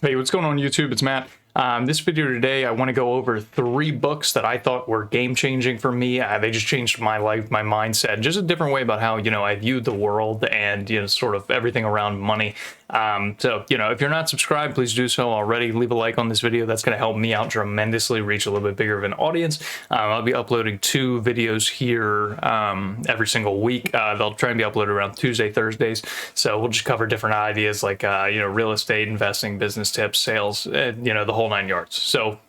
Hey, what's going on YouTube? It's Matt. This video today, I want to go over 3 books that I thought were game-changing for me. They just changed my life, my mindset, just a different way about how, I viewed the world and, sort of everything around money. So, if you're not subscribed, please do so already. Leave a like on this video. That's going to help me out tremendously, reach a little bit bigger of an audience. I'll be uploading 2 videos here every single week. They'll try and be uploaded around Tuesday, Thursdays. So we'll just cover different ideas like, real estate, investing, business tips, sales, the whole 9 yards. So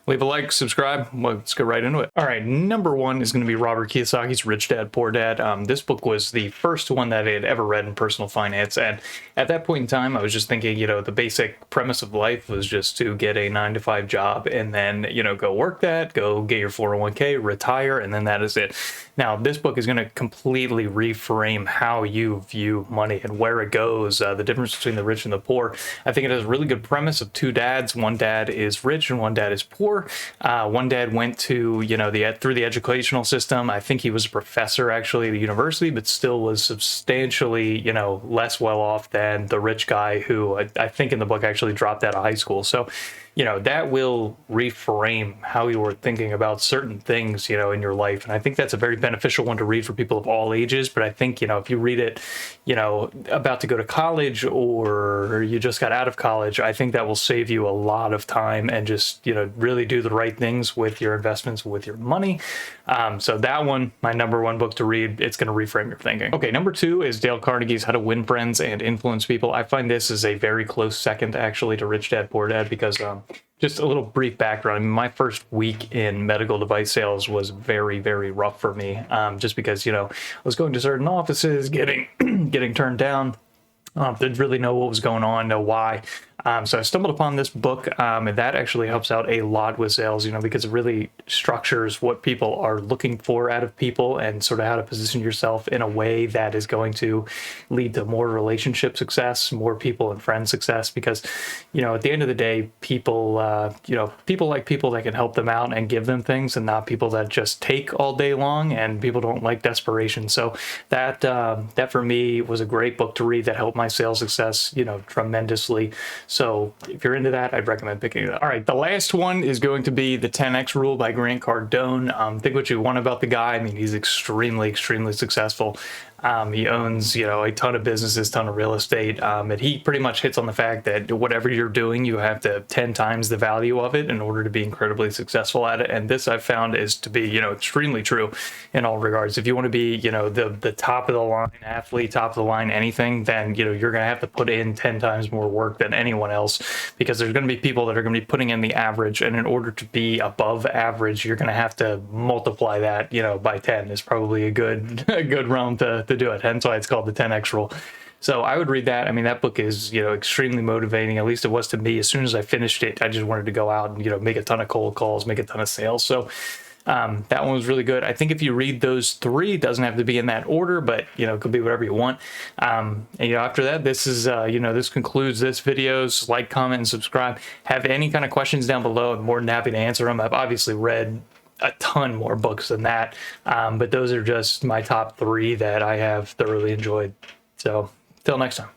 leave a like, subscribe. Let's go right into it. All right, number 1 is going to be Robert Kiyosaki's Rich Dad, Poor Dad. This book was the first one that I had ever read in personal finance. And at that point in time, I was just thinking, the basic premise of life was just to get a 9-to-5 job and then, go work that, go get your 401k, retire, and then that is it. Now, this book is going to completely reframe how you view money and where it goes, the difference between the rich and the poor. I think it has a really good premise of 2 dads. One dad is rich and one dad is poor. One dad went to, through the educational system. I think he was a professor actually at a university, but still was substantially, less well off than the rich guy who I think in the book actually dropped out of high school. So, that will reframe how you were thinking about certain things, in your life. And I think that's a very beneficial one to read for people of all ages. But I think, if you read it, about to go to college or you just got out of college, I think that will save you a lot of time and just, really do the right things with your investments, with your money. So that one, my number 1 book to read, it's going to reframe your thinking. Okay, number 2 is Dale Carnegie's How to Win Friends and Influence People. I find this is a very close second actually to Rich Dad, Poor Dad because just a little brief background. I mean, my first week in medical device sales was very, very rough for me, just because, I was going to certain offices, getting turned down. Didn't really know what was going on, know why. So I stumbled upon this book, and that actually helps out a lot with sales, because it really structures what people are looking for out of people and sort of how to position yourself in a way that is going to lead to more relationship success, more people and friend success. Because, at the end of the day, people, people like people that can help them out and give them things, and not people that just take all day long. And people don't like desperation. So that for me was a great book to read that helped my sales success, tremendously. So if you're into that, I'd recommend picking it up. All right, the last one is going to be The 10X Rule by Grant Cardone. Think what you want about the guy. I mean, he's extremely, extremely successful. He owns, a ton of businesses, ton of real estate, and he pretty much hits on the fact that whatever you're doing, you have to 10 times the value of it in order to be incredibly successful at it. And this I've found is to be, extremely true in all regards. If you want to be, the top of the line athlete, top of the line anything, then, you're going to have to put in 10 times more work than anyone else, because there's going to be people that are going to be putting in the average. And in order to be above average, you're going to have to multiply that, by 10 is probably a good realm to do it. Hence why it's called The 10X Rule. So I would read that. I mean, that book is, extremely motivating. At least it was to me. As soon as I finished it, I just wanted to go out and, make a ton of cold calls, make a ton of sales. So that one was really good. I think if you read those 3, it doesn't have to be in that order, but, it could be whatever you want. And, after that, this is, this concludes this video. So like, comment, and subscribe. Have any kind of questions down below. I'm more than happy to answer them. I've obviously read a ton more books than that, but those are just my top 3 that I have thoroughly enjoyed. So till next time.